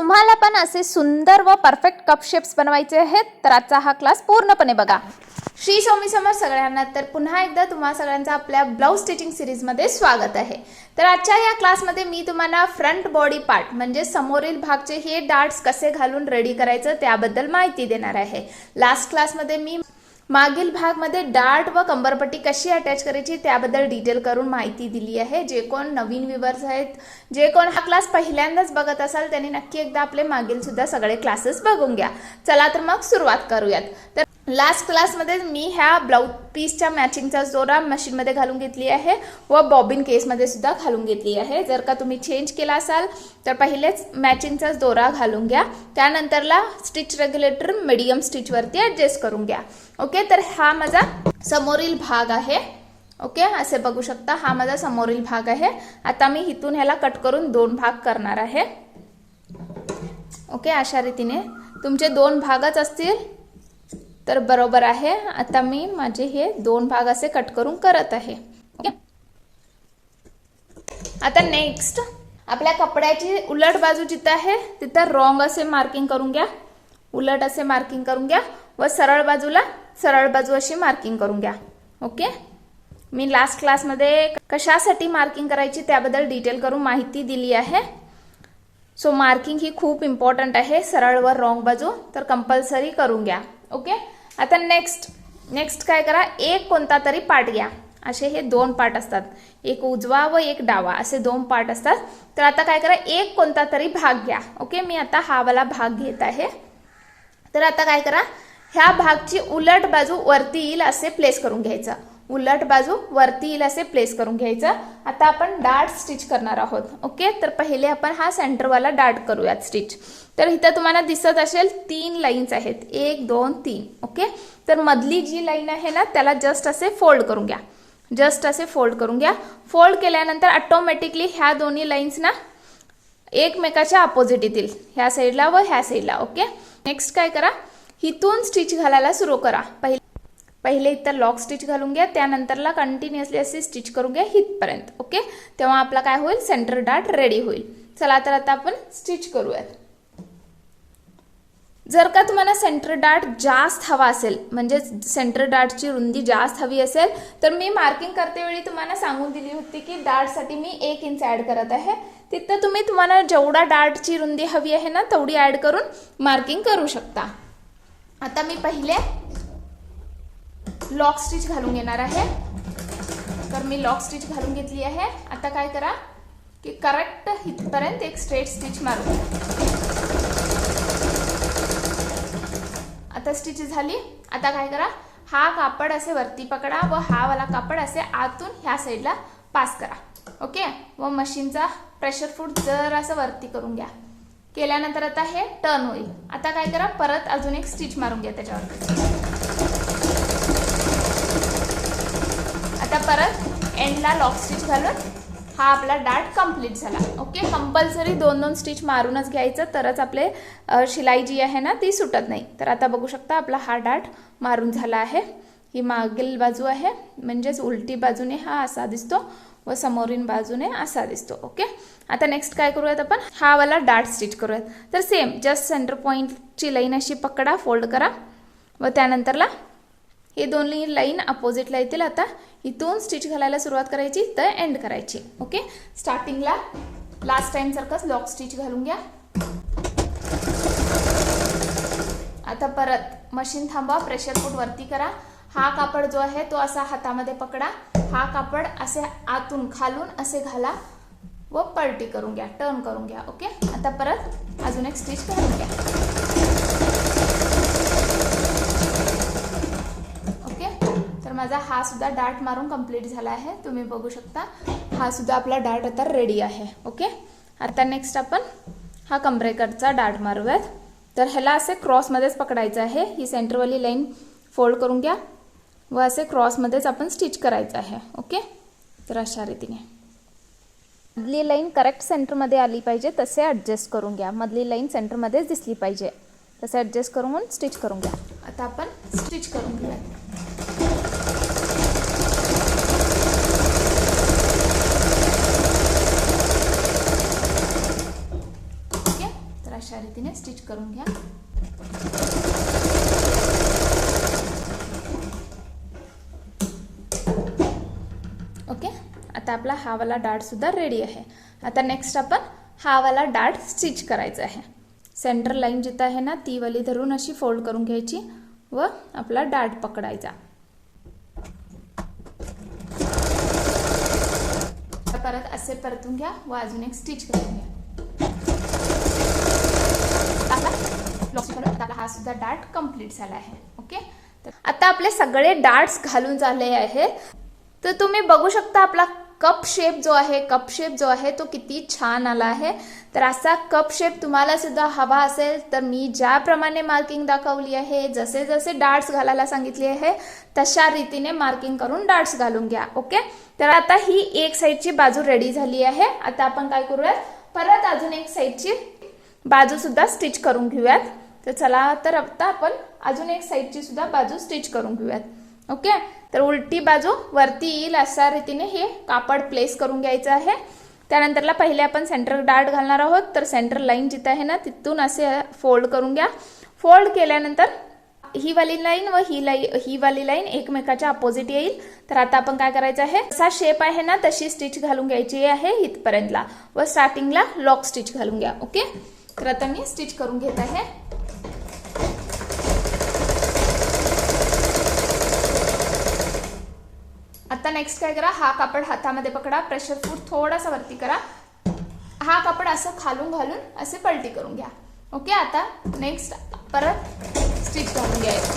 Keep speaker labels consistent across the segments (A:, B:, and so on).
A: तुम्हाला पण असे सुंदर व परफेक्ट कप शेप्स बनवायचे आहेत तर आजचा हा क्लास पूर्णपणे बघा। श्री स्वामी समर्थ सगळ्यांना। तर पुन्हा एकदा तुम्हा सगळ्यांचा आपल्या ब्लाउज स्टिचिंग सीरीज मध्ये स्वागत आहे। तर आजच्या या क्लासमध्ये मी तुम्हाला फ्रंट बॉडी पार्ट म्हणजे समोरील भागचे हे डार्ट्स कसे घालून रेडी करायचं त्याबद्दल माहिती देणार आहे। लास्ट क्लासमध्ये मी मागील भागमध्ये डार्ट व कंबरपट्टी कशी अटॅच करायची त्याबद्दल डिटेल करून माहिती दिली आहे। जे कोण नवीन व्ह्यूअर्स आहेत, जे कोण हा क्लास पहिल्यांदाच बघत असाल त्यांनी नक्की एकदा आपले मागील सुद्धा सगळे क्लासेस बघून घ्या। चला तर मग सुरुवात करूयात। तर लास्ट क्लासमध्ये मी ह्या ब्लाउज पीसच्या मॅचिंगचा जोरा मशीनमध्ये घालून घेतली आहे व बॉबिन केसमध्ये सुद्धा घालून घेतली आहे। जर का तुम्ही चेंज केला असाल तर पहिलेच मॅचिंगचा दोरा घालून घ्या, त्यानंतरला स्टिच रेग्युलेटर मीडियम स्टिच वरती ॲडजस्ट करून घ्या। ओके, तर हा माझा समोरील भाग आहे। ओके, असे बघू शकता हा माझा समोरील भाग आहे। आता मी इथून ह्याला कट करून दोन भाग करणार आहे। ओके, अशा रीतीने तुमचे दोन भागच असतील तर बरोबर आहे। आता मी माझे हे दोन भाग असे कट करून करत आहे। ओके, आता नेक्स्ट आपल्या कपड्याची उलट बाजू जिथे आहे तिथे रॉंग असे मार्किंग करून घ्या, उलट असे मार्किंग करून घ्या व सरळ बाजूला सरळ बाजू अशी मार्किंग करून घ्या। ओके, मी लास्ट क्लासमध्ये कशासाठी मार्किंग करायची त्याबद्दल डिटेल करून माहिती दिली आहे। सो मार्किंग ही खूप इम्पॉर्टंट आहे, सरळ व रॉंग बाजू तर कंपल्सरी करून घ्या। ओके, आता नेक्स्ट काय करा, एक कोणता तरी पार्ट घ्या। असे हे दोन पार्ट असतात, एक उजवा व एक डावा असे दोन पार्ट असतात। तर आता काय करा, एक कोणता तरी भाग घ्या। ओके, मी आता हा वाला भाग घेत आहे। तर आता काय करा, ह्या भागची उलट बाजू वरती येईल असे प्लेस करून घ्यायचं, उलट बाजू वरती येईल असे प्लेस करून घ्यायचं। आता आपण डार्ट स्टिच करणार आहोत। ओके, तर पहिले आपण हा सेंटरवाला डार्ट करूयात स्टिच। तर इथं तुम्हाला दिसत असेल तीन लाईन्स आहेत, 1 2 3। ओके, तर मधली जी लाईन आहे ना त्याला जस्ट असे फोल्ड करून घ्या, जस्ट असे फोल्ड करून घ्या। फोल्ड केल्यानंतर ऑटोमॅटिकली ह्या दोन्ही लाईन्स ना एकमेकाच्या अपोजिट येतील, ह्या साईडला व ह्या साईडला। ओके, नेक्स्ट काय करा, इथून स्टिच घालायला सुरू करा। पहिले इथं लॉक स्टिच घालून घ्या, त्यानंतरला कंटिन्युअसली असे स्टिच करून घ्या इथपर्यंत। ओके, तेव्हा आपला काय होईल, सेंटर डार्ट रेडी होईल। चला तर आता आपण स्टिच करूयात। जर का तुम्हाला सेंटर डार्ट जास्त हवा असेल, म्हणजे सेंटर डार्टची रुंदी जास्त हवी असेल तर मी मार्किंग करते वेळी तुम्हाला सांगून दिली होती की डार्टसाठी मी 1 इंच ॲड करत आहे। तिथं तुम्हाला जेवढा डार्टची रुंदी हवी आहे ना तेवढी ॲड करून मार्किंग करू शकता। आता मी पहिले लॉक स्टिच घालून घेणार आहे। तर मी लॉक स्टिच घालून घेतली आहे। आता काय करा की करेक्ट इथपर्यंत एक स्ट्रेट स्टिच मारू। आता स्टिच झाली। आता काय करा, हा कापड असे वरती पकडा व हा वाला कापड असे आतून ह्या साईडला पास करा। ओके, व मशीनचा प्रेशर फूट जर असं वरती करून घ्या। केल्यानंतर आता हे टर्न होईल। आता काय करा, परत अजून एक स्टिच मारून घ्या त्याच्यावर। आता परत एंडला लॉक स्टिच घालून हा आपला डार्ट कंप्लीट झाला। ओके, कंपल्सरी 2-2 स्टिच मारूनच घ्यायचं, तरच आपले शिलाई जी आहे ना ती सुटत नाही। तर आता बघू शकता आपला हा डार्ट मारून झाला आहे। ही मागील बाजू आहे, म्हणजेच उलटी बाजूने हा असा दिसतो व समोरील बाजूने असा दिसतो। ओके, आता नेक्स्ट काय करूयात, आपण हा वाला डार्ट स्टिच करूयात। तर सेम जस्ट सेंटर पॉइंटची लाईन अशी पकडा, फोल्ड करा व त्यानंतरला हे दोन्ही लाईन अपोजिटला येतील। आता इथून स्टिच घालायला सुरुवात करायची तर एंड करायची। ओके, स्टार्टिंगला लास्ट टाइम सारखंच लॉक स्टिच घालून घ्या। आता परत मशीन थांबवा, प्रेशर फूट वरती करा। हा कापड जो आहे तो असा हातामध्ये पकडा, हा कापड असे आतून खालून असे घाला व पलटी करून घ्या, टर्न करून घ्या। ओके, आता परत अजून एक स्टिच घालून घ्या। ओके, तर माझा हा सुद्धा डार्ट मारून कंप्लीट झाला आहे। तुम्ही बघू शकता हा सुद्धा आपला डार्ट आता रेडी आहे। ओके, आता नेक्स्ट आपण हा कमरेकडचा डार्ट मारूयात। तर ह्याला असे क्रॉसमध्येच पकडायचं आहे। ही सेंटरवाली लाईन फोल्ड करून घ्या व असे क्रॉसमध्येच आपण स्टिच करायचं आहे। ओके, तर अशा रीतीने मधली लाईन करेक्ट सेंटरमध्ये आली पाहिजे तसे ॲडजस्ट करून घ्या, मधली लाईन सेंटरमध्येच दिसली पाहिजे तसे ॲडजस्ट करून स्टिच करून घ्या। आता आपण स्टिच करून घेऊया। अशा रीतीने स्टिच करून घ्या. ओके, आता आपला हा वाला डार्ट सुद्धा रेडी आहे. आता नेक्स्ट आपण हा वाला डार्ट स्टिच करायचा आहे. सेंटर लाईन जिथं आहे ना ती वाली धरून अशी फोल्ड करून घ्यायची व आपला डार्ट पकडायचा. परत असे परतून घ्या व अजून एक स्टिच करून घ्या. आता हा सुद्धा डार्ट कंप्लीट झाला आहे. ओके, आता आपले सगळे डार्ट्स घालून झाले आहेत. तर तुम्ही बघू शकता आपला कप शेप जो आहे तो किती छान आला आहे. तर असा कप शेप तुम्हाला सुद्धा हवा असेल तर मी ज्याप्रमाणे मार्किंग दाखवली आहे, जसे जसे डार्ट्स घालायला सांगितले आहे तशा रीतीने मार्किंग करून डार्ट्स घालून घ्या. ओके, तर आता ही एक साईडची बाजू रेडी झाली आहे. आता आपण काय करूयात, परत अजून एक साईडची बाजू सुद्धा स्टिच करून घेऊयात. तर चला, तर आता आपण अजून एक साईडची सुद्धा बाजू स्टिच करून घेऊयात. ओके, तर उलटी बाजू वरती येईल अशा रीतीने हे कापड प्लेस करून घ्यायचं आहे. त्यानंतरला पहिले आपण सेंटर डार्ट घालणार आहोत. तर सेंटर लाईन जिथे आहे ना तिथून असे फोल्ड करून घ्या. फोल्ड केल्यानंतर ही वाली लाईन व ही वाली लाईन एकमेकाच्या अपोजिट येईल. तर आता आपण काय करायचं आहे, असा शेप आहे ना तशी स्टिच घालून घ्यायची आहे इथपर्यंतला व स्टार्टिंगला लॉक स्टिच घालून घ्या. ओके, तर आता मी स्टिच करून घेत आहे. आता नेक्स्ट काय करा, हा कापड हातामध्ये पकडा, प्रेशर फूट थोडासा वरती करा, हा कापड असं खालून घालून असे पलटी करून घ्या. ओके, आता नेक्स्ट परत स्टिच करून घ्यायचं.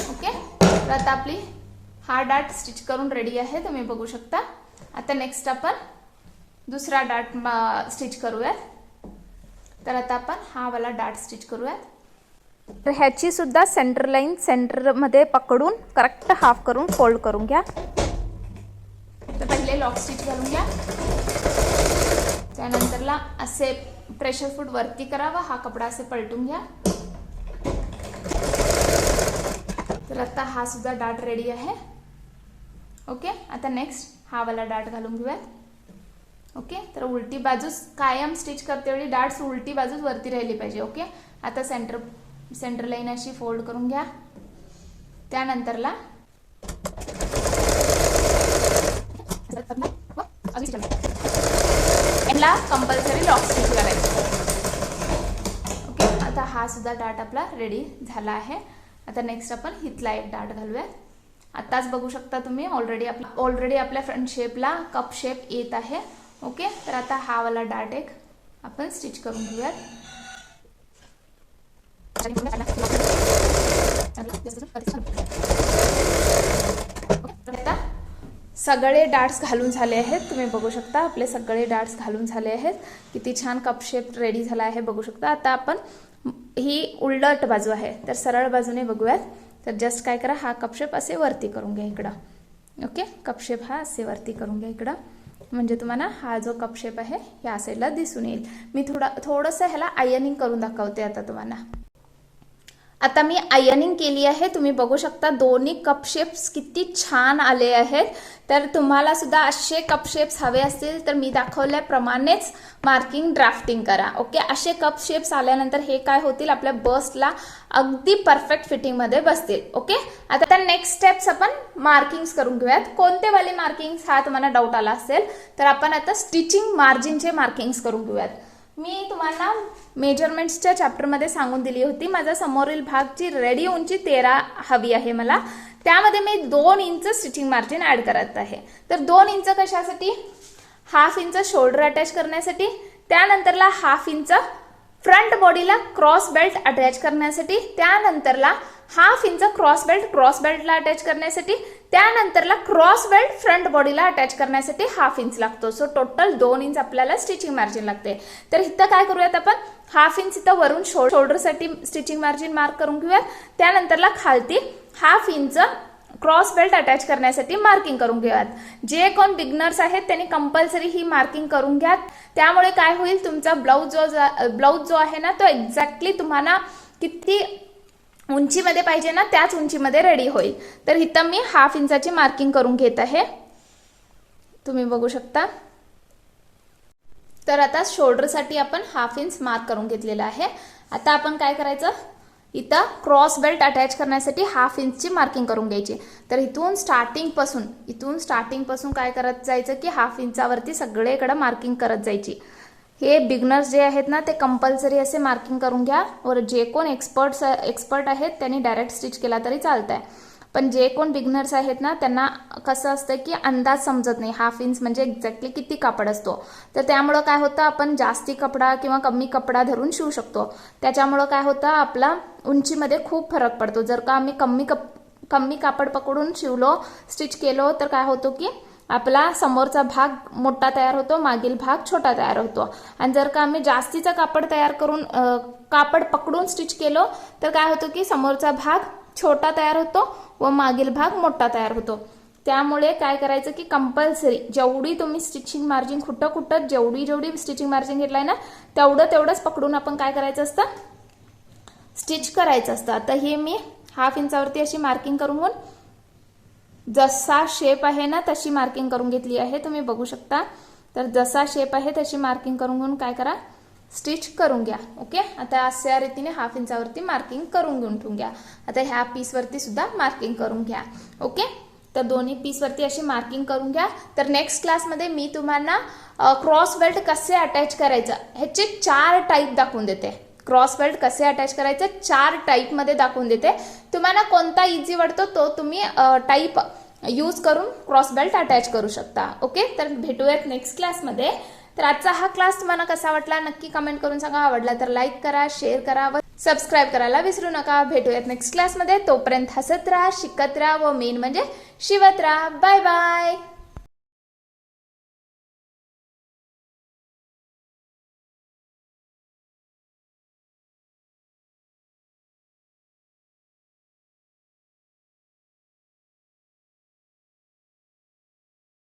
A: ओके, तर आता आपली हा डार्ट स्टिच करून रेडी आहे, तुम्ही बघू शकता. आता नेक्स्ट आपण दुसरा डार्ट स्टिच करूयात. तर आता आपण हा वाला डार्ट स्टिच करूयात. तर ह्याची सुद्धा सेंटर लाईन सेंटर मध्ये पकडून करेक्ट हाफ करून फोल्ड करून घ्या. तर पहिले लॉक स्टिच घालून घ्या. त्यानंतरला असे प्रेशर फूट वरती करा व हा कपडा असे पलटून घ्या. तर आता हा सुद्धा डार्ट रेडी आहे. ओके, आता नेक्स्ट हा वाला डार्ट घालून घेऊयात. ओके, तर उलटी बाजूस कायम स्टिच करते वेळी डार्ट्स उलटी बाजूस वरती राहिली पाहिजे. ओके, आता सेंटर लाईन अशी फोल्ड करून घ्या. त्यानंतरला याला कंपल्सरी लॉक स्टिच करायचं. ओके, आता हा सुद्धा डार्ट आपला रेडी झाला आहे. आता नेक्स्ट आपण हितला एक डार्ट घालूयात. आताच बघू शकता तुम्ही ऑलरेडी आपल्या फ्रंट शेपला कप शेप येत आहे. ओके, तर आता हा वाला डार्ट एक आपण स्टिच करून घेऊयात. आता सगळे डार्ट्स घालून झाले आहेत, तुम्ही बघू शकता आपले सगळे डार्ट्स घालून झाले आहेत. किती छान कप शेप रेडी झाला आहे बघू शकता. आता आपण ही उलट बाजू आहे तर सरळ बाजूने बघूयात. तर जस्ट काय करा, हा कप शेप असे वरती करून घ्या इकडं. ओके, कप शेप हा असे वरती करून घ्या इकडं, म्हणजे तुम्हाला हा जो कप शेप आहे या साईडला दिसून येईल. मी थोडंसं ह्याला आयनिंग करून दाखवते आता तुम्हाला. आता मी आयनिंग केली आहे, तुम्ही बघू शकता दोन्ही कप शेप्स किती छान आले आहेत. तर तुम्हाला सुद्धा असे कप शेप्स हवे असतील तर मी दाखवल्याप्रमाणेच मार्किंग ड्राफ्टिंग करा. ओके, असे कप शेप्स आल्यानंतर हे काय होतील, आपल्या बस्टला अगदी परफेक्ट फिटिंग मध्ये बसतील. ओके, आता नेक्स्ट स्टेप्स आपण मार्किंग्स करून घेऊयात. कोणते वाले मार्किंग्स हा तुम्हाला डाऊट आला असेल तर आपण आता स्टिचिंग मार्जिनचे मार्किंग्स करून घेऊयात. मी तुम्हाला मेजरमेंट्सच्या चॅप्टरमध्ये सांगून दिली होती, माझा समोरील भागची रेडी उंची 13 हवी आहे मला. त्यामध्ये मी 2 इंच स्टिचिंग मार्जिन ऍड करत आहे. तर 2 इंच कशासाठी, हाफ इंच शोल्डर अटॅच करण्यासाठी, त्यानंतरला हाफ इंच फ्रंट बॉडीला क्रॉस बेल्ट अटॅच करण्यासाठी, त्यानंतरला हाफ इंच क्रॉस बेल्टला अटॅच करण्यासाठी, त्यानंतरला क्रॉस बेल्ट फ्रंट बॉडीला अटॅच करण्यासाठी हाफ इंच लागतो. सो टोटल 2 इंच आपल्याला स्टिचिंग मार्जिन लागते. तर इथं काय करूयात आपण, हाफ इंच इथं वरून शोल्डरसाठी स्टिचिंग मार्जिन मार्क करून घेऊयात. त्यानंतरला खालती half inch cross belt attach करण्यासाठी मार्किंग करून घेऊयात. जे कोण बिगनर्स आहेत त्यांनी कंपल्सरी ही मार्किंग करून घ्या. त्यामुळे काय होईल, तुमचा ब्लाउज जो आहे ना तो एक्झॅक्टली तुम्हाला किती उंचीमध्ये पाहिजे ना त्याच उंचीमध्ये रेडी होईल. तर इथं मी हाफ इंचाची मार्किंग करून घेत आहे, तुम्ही बघू शकता. तर आता शोल्डरसाठी आपण 1/2 इंच मार्क करून घेतलेला आहे. आता आपण काय करायचं, इथं क्रॉस बेल्ट अटॅच करण्यासाठी 1/2 इंचची मार्किंग करून घ्यायची. तर इथून स्टार्टिंग पासून काय करत जायचं की 1/2 इंचावरती सगळीकडे मार्किंग करत जायची. हे बिगनर्स जे आहेत ना ते कंपल्सरी असे मार्किंग करून घ्या. और जे कोण एक्सपर्ट आहेत त्यांनी डायरेक्ट स्टिच केला तरी चालतंय. पण जे कोण बिगनर्स आहेत ना त्यांना कसं असतं की अंदाज समजत नाही 1/2 इंच म्हणजे एक्झॅक्टली किती कापड असतो. तर त्यामुळं काय होतं, आपण जास्ती कपडा किंवा कमी कपडा धरून शिवू शकतो. त्याच्यामुळं काय होतं, आपला उंचीमध्ये खूप फरक पडतो. जर का आम्ही कमी कापड पकडून शिवलो, स्टिच केलो, तर काय होतो की आपला समोरचा भाग मोठा तयार होतो, मागील भाग छोटा तयार होतो. आणि जर का आम्ही जास्तीचा कापड तयार करून कापड पकडून स्टिच केलो तर काय होतं की समोरचा भाग छोटा तयार होतो व मागील भाग मोठा तयार होतो. त्यामुळे काय करायचं की कंपल्सरी जेवढी तुम्ही स्टिचिंग मार्जिन कुठं जेवढी स्टिचिंग मार्जिन घेतलाय ना तेवढंच पकडून आपण काय करायचं असतं, स्टिच करायचं असतं. आता हे मी 1/2 इंचावरती अशी मार्किंग करून जसा शेप आहे ना तशी मार्किंग करून घेतली आहे, तुम्ही बघू शकता. तर जसा शेप आहे तशी मार्किंग करून घेऊन काय करा, स्टिच करून घ्या. ओके, आता अशा रीतीने 1/2 इंचावरती मार्किंग करून घेऊन ठेवून घ्या. आता ह्या पीसवरती सुद्धा मार्किंग करून घ्या. ओके, तर दोन्ही पीसवरती अशी मार्किंग करून घ्या. तर नेक्स्ट क्लासमध्ये मी तुम्हाला क्रॉस बेल्ट कसे अटॅच करायचं ह्याचे 4 टाईप दाखवून देते. क्रॉस बेल्ट कसे अटॅच करायचे 4 टाईपमध्ये दाखवून देते. तुम्हाला कोणता इझी वाटतो तो तुम्ही टाईप यूज करून क्रॉस बेल्ट अटॅच करू शकता. ओके, तर भेटूयात नेक्स्ट क्लासमध्ये. तर आजचा हा क्लास तुम्हाला कसा वाटला नक्की कमेंट करून सांगा. आवडला तर लाईक करा, शेअर करा व सबस्क्राईब करायला विसरू नका. भेटूयात नेक्स्ट क्लासमध्ये. तोपर्यंत हसत राहा, शिकत राहा व मेन म्हणजे शिवत राहा. Bye bye.